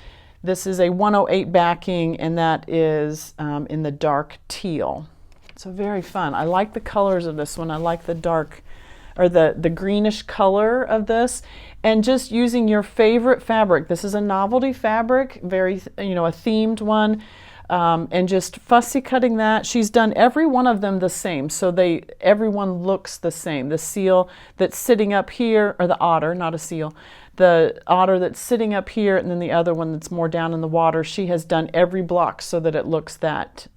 This is a 108 backing, and that is in the dark teal. So very fun. I like the colors of this one. I like the dark, or the greenish color of this. And just using your favorite fabric. This is a novelty fabric, very, a themed one. And just fussy cutting that. She's done every one of them the same, so everyone looks the same. The seal that's sitting up here, or the otter, not a seal, the otter that's sitting up here, and then the other one that's more down in the water, she has done every block so that it looks that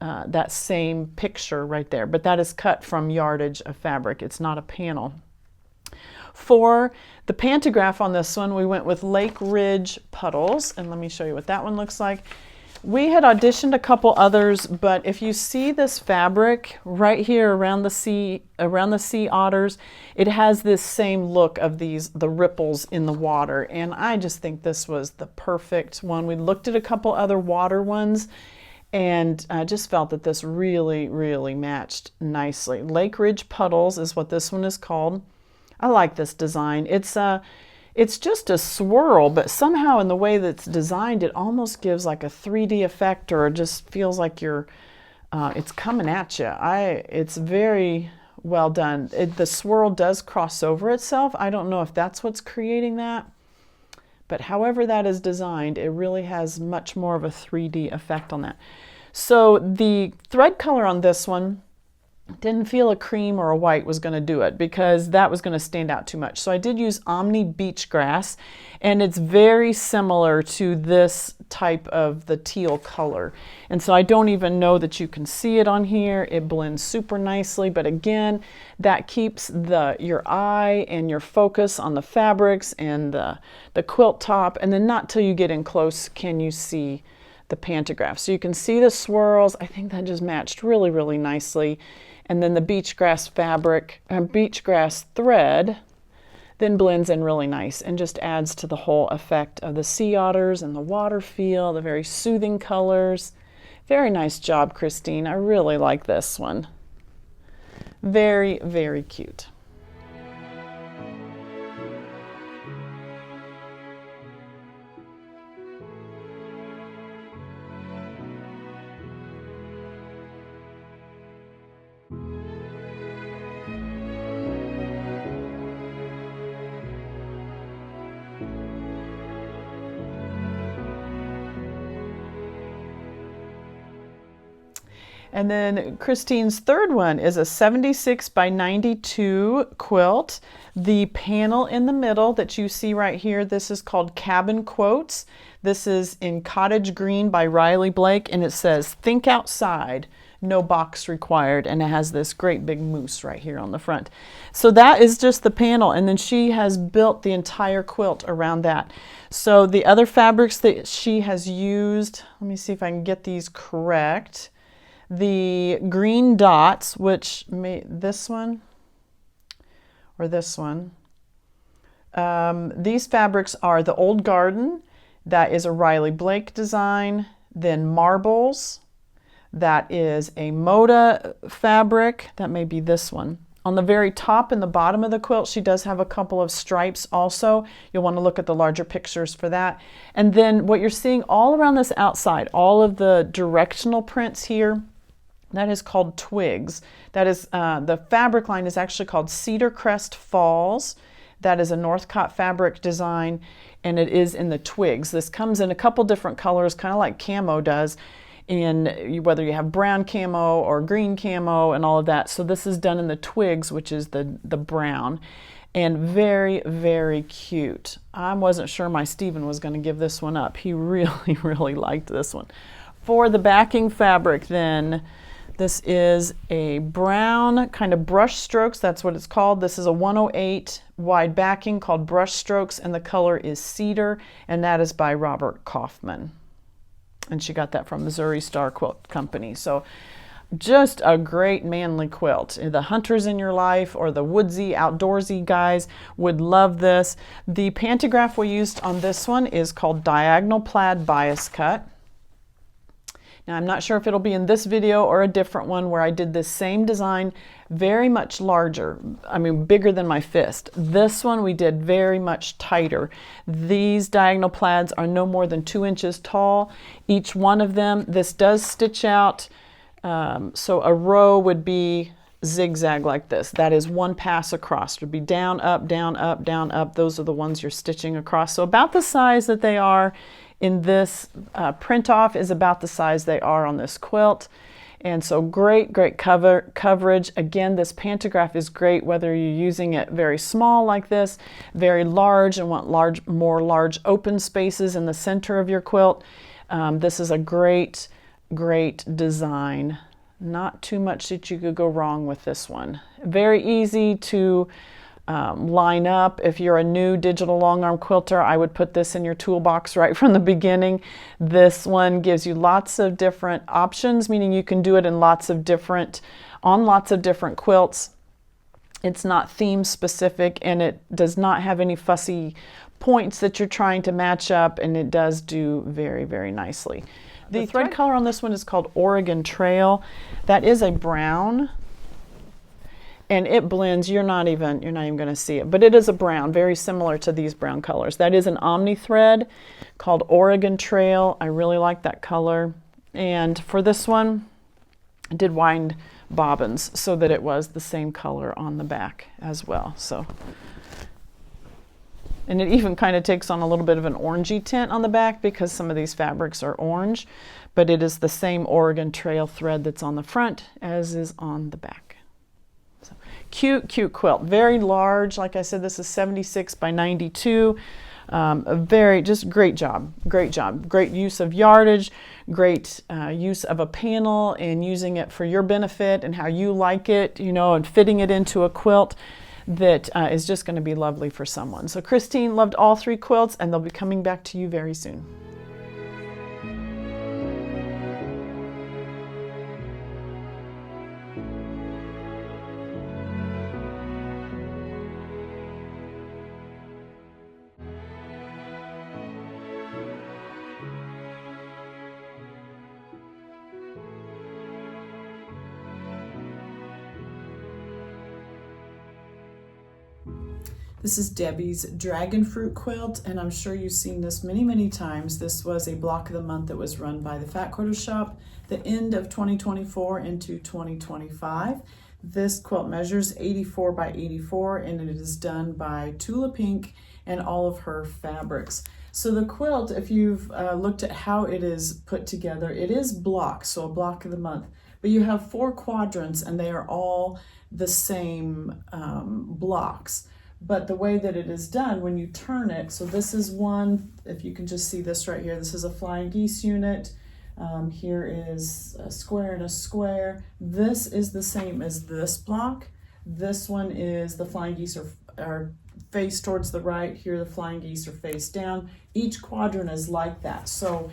same picture right there. But that is cut from yardage of fabric. It's not a panel. For the pantograph on this one, we went with Lake Ridge Puddles, and let me show you what that one looks like. We had auditioned a couple others, but if you see this fabric right here around the sea otters, it has this same look of the ripples in the water, and I just think this was the perfect one. We looked at a couple other water ones, and I just felt that this really, really matched nicely. Lake Ridge Puddles is what this one is called. I like this design. It's just a swirl, but somehow in the way that it's designed, it almost gives like a 3D effect, or it just feels like it's coming at you. It's very well done. The swirl does cross over itself. I don't know if that's what's creating that, but however that is designed, it really has much more of a 3D effect on that. So the thread color on this one, didn't feel a cream or a white was going to do it because that was going to stand out too much. So I did use Omni Beach Grass, and it's very similar to this type of the teal color. And so I don't even know that you can see it on here. It blends super nicely, but again, that keeps your eye and your focus on the fabrics and the quilt top, and then not till you get in close can you see the pantograph. So you can see the swirls. I think that just matched really, really nicely. And then the beach grass fabric, beach grass thread, then blends in really nice and just adds to the whole effect of the sea otters and the water feel, the very soothing colors. Very nice job, Christine. I really like this one. Very, very cute. And then Christine's third one is a 76 by 92 quilt. The panel in the middle that you see right here, this is called Cabin Quotes. This is in Cottage Green by Riley Blake, and it says, "Think outside. no box required, and it has this great big moose right here on the front. So that is just the panel, and then she has built the entire quilt around that. So the other fabrics that she has used, let me see if I can get these correct. The green dots, which this one or this one, these fabrics are the Old Garden, that is a Riley Blake design, then Marbles, that is a Moda fabric, that may be this one. On the very top and the bottom of the quilt, she does have a couple of stripes also. You'll want to look at the larger pictures for that. And then what you're seeing all around this outside, all of the directional prints here, that is called Twigs. That is, the fabric line is actually called Cedar Crest Falls. That is a Northcott fabric design, and it is in the twigs. This comes in a couple different colors, kind of like camo does, in whether you have brown camo or green camo and all of that. So this is done in the twigs, which is the brown, and very, very cute. I wasn't sure my Stephen was going to give this one up. He really, really liked this one. For the backing fabric then, this is a brown kind of brush strokes, that's what it's called. This is a 108 wide backing called Brush Strokes, and the color is Cedar, and that is by Robert Kaufman. And she got that from Missouri Star Quilt Company. So just a great manly quilt. The hunters in your life or the woodsy, outdoorsy guys would love this. The pantograph we used on this one is called Diagonal Plaid Bias Cut. Now, I'm not sure if it'll be in this video or a different one where I did this same design very much larger, I mean bigger than my fist. This one we did very much tighter. These diagonal plaids are no more than 2 inches tall, each one of them. This does stitch out, so a row would be zigzag like this. That is one pass across. It would be down, up, down, up, down, up. Those are the ones you're stitching across. So about the size that they are in this print off is about the size they are on this quilt. And so great, great coverage. Again, this pantograph is great whether you're using it very small like this, very large and want more large open spaces in the center of your quilt. This is a great, great design. Not too much that you could go wrong with this one. Very easy to line up. If you're a new digital long arm quilter, I would put this in your toolbox right from the beginning. This one gives you lots of different options, meaning you can do it in on lots of different quilts. It's not theme specific, and it does not have any fussy points that you're trying to match up, and it does do very, very nicely. The thread color on this one is called Oregon Trail. That is a brown, and it blends. You're not even going to see it, but it is a brown, very similar to these brown colors. That is an omni thread called Oregon Trail. I really like that color. And for this one, I did wind bobbins so that it was the same color on the back as well. So, and it even kind of takes on a little bit of an orangey tint on the back because some of these fabrics are orange, but it is the same Oregon Trail thread that's on the front as is on the back. So, cute, cute quilt. Very large. Like I said, this is 76 by 92. Just great job. Great job. Great use of yardage, great use of a panel and using it for your benefit and how you like it, and fitting it into a quilt that is just going to be lovely for someone. So Christine loved all 3 quilts, and they'll be coming back to you very soon. This is Debbie's Dragonfruit quilt, and I'm sure you've seen this many, many times. This was a block of the month that was run by the Fat Quarter Shop the end of 2024 into 2025. This quilt measures 84 by 84, and it is done by Tula Pink and all of her fabrics. So the quilt, if you've looked at how it is put together, it is blocked, so a block of the month. But you have 4 quadrants, and they are all the same blocks. But the way that it is done, when you turn it, so this is one, if you can just see this right here, this is a flying geese unit. Here is a square and a square. This is the same as this block. This one is the flying geese are face towards the right. Here the flying geese are face down. Each quadrant is like that. So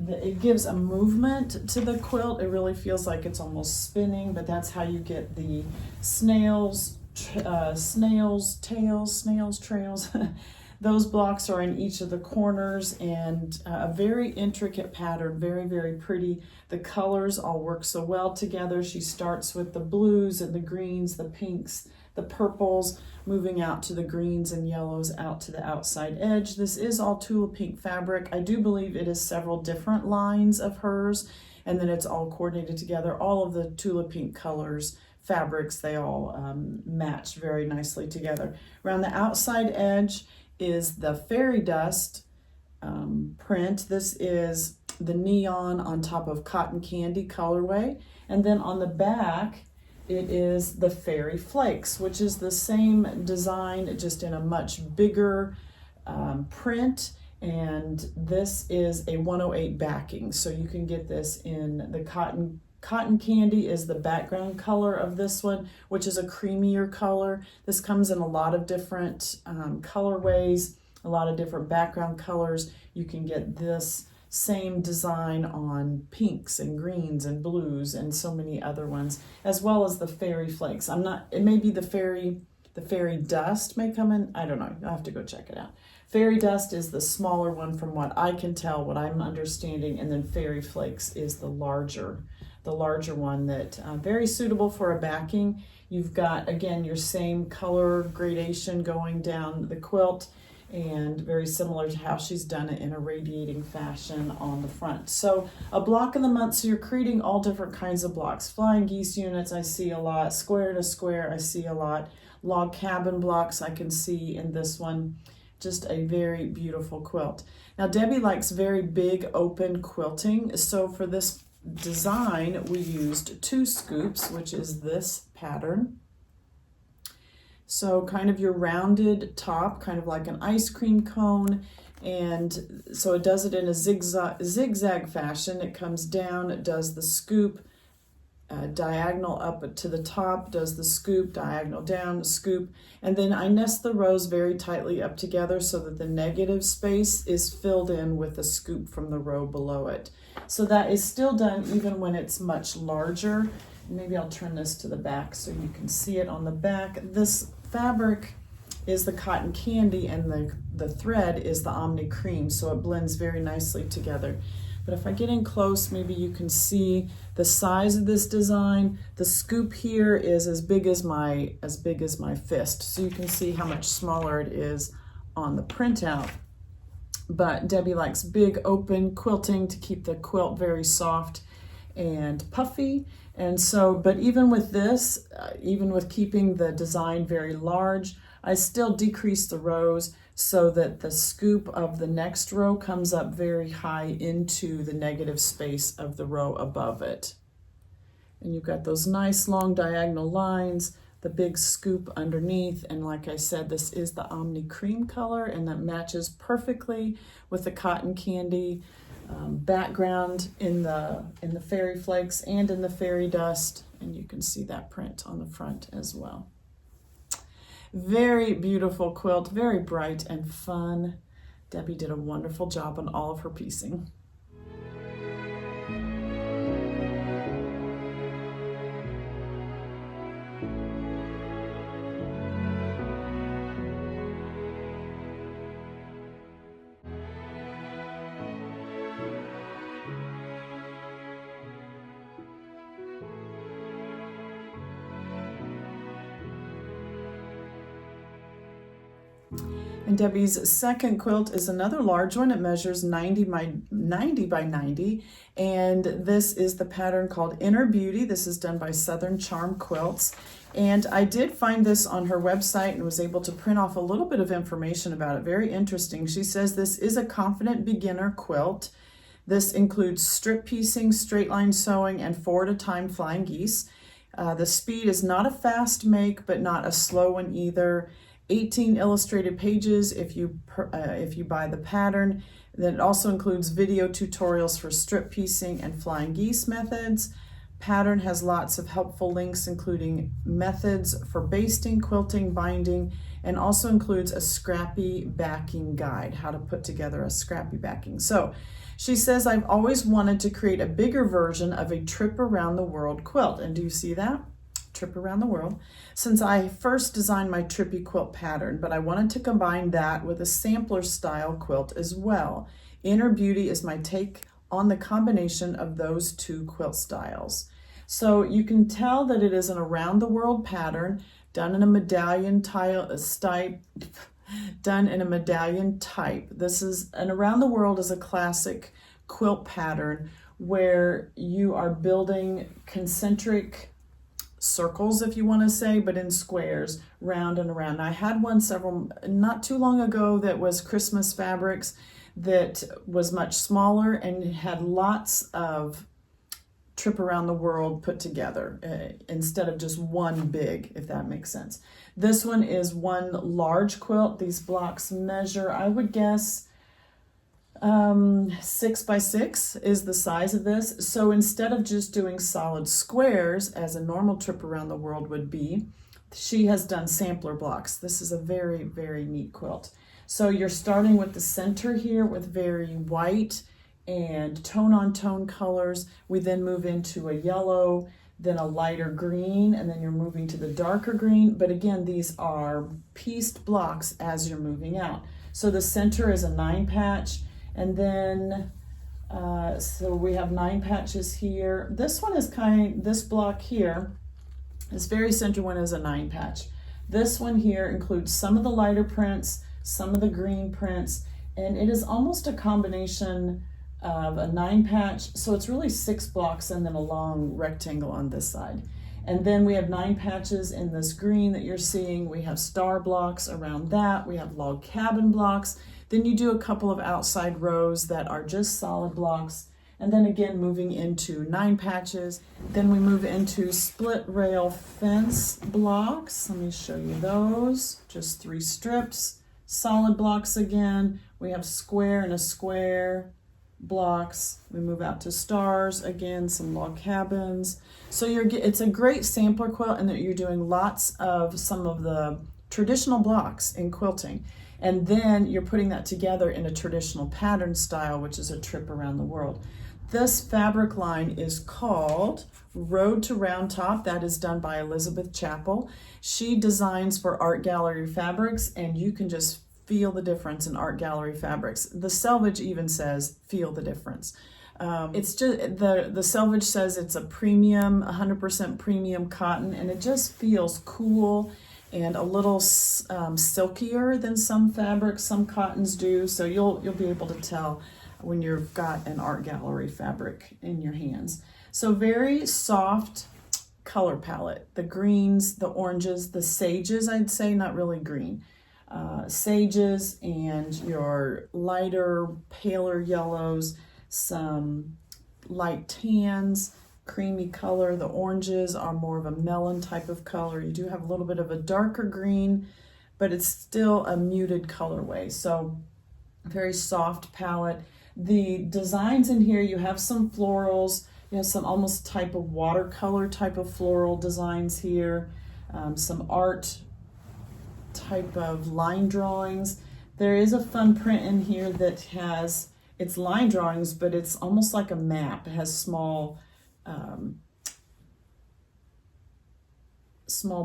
it gives a movement to the quilt. It really feels like it's almost spinning, but that's how you get the snails, trails. Those blocks are in each of the corners, and a very intricate pattern, very, very pretty. The colors all work so well together. She starts with the blues and the greens, the pinks, the purples, moving out to the greens and yellows out to the outside edge. This is all Tula pink fabric. I do believe it is several different lines of hers, and then it's all coordinated together. All of the Tula pink colors, fabrics, they all match very nicely together. Around the outside edge is the fairy dust print. This is the neon on top of cotton candy colorway. And then on the back, it is the fairy flakes, which is the same design, just in a much bigger print. And this is a 108 backing. So you can get this in the cotton candy is the background color of this one, which is a creamier color. This comes in a lot of different colorways, a lot of different background colors. You can get this same design on pinks and greens and blues and so many other ones, as well as the fairy flakes. It may be the fairy dust may come in. I don't know. I'll have to go check it out. Fairy dust is the smaller one from what I can tell, what I'm understanding, and then fairy flakes is the larger one that very suitable for a backing. You've got, again, your same color gradation going down the quilt, and very similar to how she's done it in a radiating fashion on the front. So a block of the month, so you're creating all different kinds of blocks. Flying geese units I see a lot, square to square I see a lot, log cabin blocks I can see in this one. Just a very beautiful quilt. Now Debbie likes very big open quilting, so for this design we used 2 scoops, which is this pattern. So kind of your rounded top, kind of like an ice cream cone, and so it does it in a zigzag fashion. It comes down, it does the scoop, diagonal up to the top, does the scoop, diagonal down, scoop, and then I nest the rows very tightly up together so that the negative space is filled in with the scoop from the row below it. So that is still done even when it's much larger. Maybe I'll turn this to the back so you can see it on the back. This fabric is the cotton candy, and the thread is the Omni Cream, so it blends very nicely together. But if I get in close, maybe you can see the size of this design. The scoop here is as big as my fist, so you can see how much smaller it is on the printout. But Debbie likes big open quilting to keep the quilt very soft and puffy. And so, but even with this, even with keeping the design very large, I still decrease the rows so that the scoop of the next row comes up very high into the negative space of the row above it. And you've got those nice long diagonal lines, the big scoop underneath, and like I said, this is the Omni Cream color, and that matches perfectly with the cotton candy background in the fairy flakes and in the fairy dust, and you can see that print on the front as well. Very beautiful quilt, very bright and fun. Debbie did a wonderful job on all of her piecing. And Debbie's second quilt is another large one. It measures 90 by 90, and this is the pattern called Inner Beauty. This is done by Southern Charm Quilts, and I did find this on her website and was able to print off a little bit of information about it. Very interesting. She says this is a confident beginner quilt. This includes strip piecing, straight line sewing, and 4 at a time flying geese. The speed is not a fast make, but not a slow one either. 18 illustrated pages if you buy the pattern. Then it also includes video tutorials for strip piecing and flying geese methods. Pattern has lots of helpful links, including methods for basting, quilting, binding, and also includes a scrappy backing guide, how to put together a scrappy backing. So she says, I've always wanted to create a bigger version of a trip around the world quilt. And do you see that? Trip around the world. Since I first designed my trippy quilt pattern, but I wanted to combine that with a sampler style quilt as well. Inner Beauty is my take on the combination of those two quilt styles. So you can tell that it is an around the world pattern done in a medallion type. This is an around the world is a classic quilt pattern where you are building concentric circles, if you want to say, but in squares, round and around. I had one not too long ago that was Christmas fabrics that was much smaller and had lots of trip around the world put together instead of just one big, if that makes sense. This one is one large quilt. These blocks measure, I would guess, 6 by 6 is the size of this. So instead of just doing solid squares as a normal trip around the world would be, she has done sampler blocks. This is a very, very neat quilt. So you're starting with the center here with very white and tone on tone colors. We then move into a yellow, then a lighter green, and then you're moving to the darker green. But again, these are pieced blocks as you're moving out. So the center is a 9 patch, and then so we have 9 patches here. This one is this block here, this very center one is a 9 patch. This one here includes some of the lighter prints, some of the green prints, and it is almost a combination of a 9 patch. So it's really 6 blocks and then a long rectangle on this side. And then we have 9 patches in this green that you're seeing. We have star blocks around that. We have log cabin blocks. Then you do a couple of outside rows that are just solid blocks. And then again, moving into 9 patches. Then we move into split rail fence blocks. Let me show you those. Just 3 strips, solid blocks again. We have square and a square blocks. We move out to stars again, some log cabins. So it's a great sampler quilt, and that you're doing lots of some of the traditional blocks in quilting, and then you're putting that together in a traditional pattern style, which is a trip around the world. This fabric line is called Road to Round Top. That is done by Elizabeth Chappell. She designs for art gallery fabrics, and you can just feel the difference in art gallery fabrics. The selvage even says, feel the difference. It's just, the selvage says it's a premium, 100% premium cotton, and it just feels cool and a little silkier than some fabrics, some cottons do. So you'll be able to tell when you've got an art gallery fabric in your hands. So very soft color palette. The greens, the oranges, the sages, I'd say, not really green. Sages and your lighter, paler yellows, some light tans, creamy color. The oranges are more of a melon type of color. You do have a little bit of a darker green, but it's still a muted colorway. So very soft palette. The designs in here, you have some florals, you have some almost type of watercolor type of floral designs here, some art type of line drawings. There is a fun print in here that has, it's line drawings, but it's almost like a map. It has small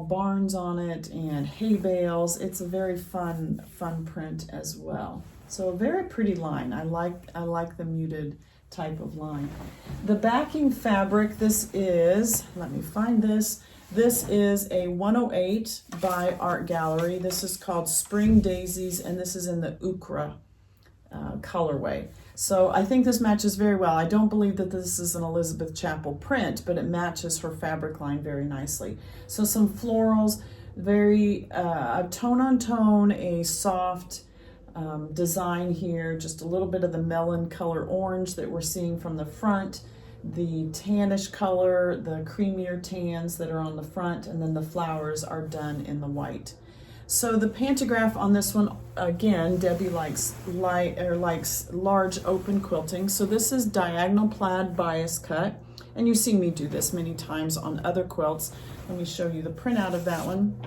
barns on it and hay bales. It's a very fun print as well. So a very pretty line. I like the muted type of line. The backing fabric, this is, let me find this. This is a 108 by Art Gallery. This is called Spring Daisies, and this is in the Ochre colorway. So I think this matches very well. I don't believe that this is an Elizabeth Chappell print, but it matches her fabric line very nicely. So some florals, very tone on tone, a soft design here, just a little bit of the melon color orange that we're seeing from the front, the tannish color, the creamier tans that are on the front, and then the flowers are done in the white. So the pantograph on this one, again, Debbie likes large open quilting. So this is diagonal plaid bias cut, and you've seen me do this many times on other quilts. Let me show you the printout of that one.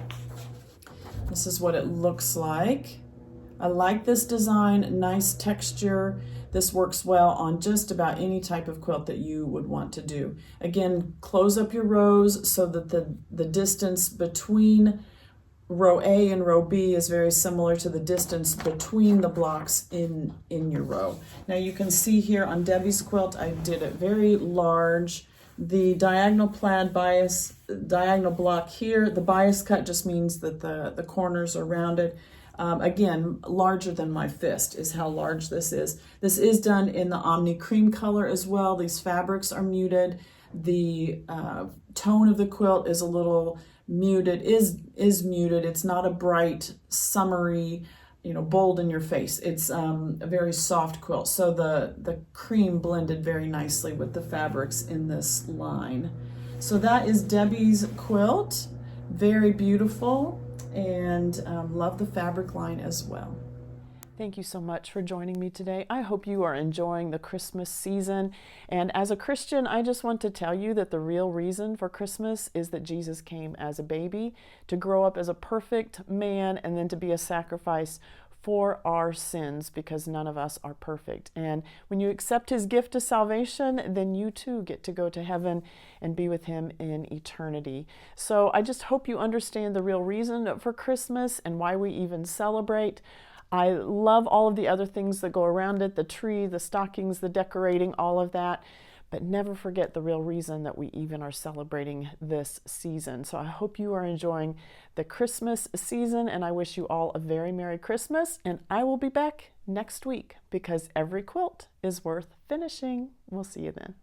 This is what it looks like. I like this design, nice texture. This works well on just about any type of quilt that you would want to do. Again, close up your rows so that the distance between row A and row B is very similar to the distance between the blocks in your row. Now you can see here on Debbie's quilt, I did it very large. The diagonal plaid bias, diagonal block here, the bias cut just means that the corners are rounded. Again, larger than my fist is how large this is. This is done in the Omni cream color as well. These fabrics are muted. The tone of the quilt is a little muted, is muted. It's not a bright, summery, bold in your face. It's a very soft quilt. So the cream blended very nicely with the fabrics in this line. So that is Debbie's quilt. Very beautiful, and love the fabric line as well. Thank you so much for joining me today. I hope you are enjoying the Christmas season. And as a Christian, I just want to tell you that the real reason for Christmas is that Jesus came as a baby to grow up as a perfect man and then to be a sacrifice for our sins, because none of us are perfect. And when you accept his gift of salvation, then you too get to go to heaven and be with him in eternity. So I just hope you understand the real reason for Christmas and why we even celebrate. I love all of the other things that go around it, the tree, the stockings, the decorating, all of that. But never forget the real reason that we even are celebrating this season. So I hope you are enjoying the Christmas season, and I wish you all a very Merry Christmas. And I will be back next week because every quilt is worth finishing. We'll see you then.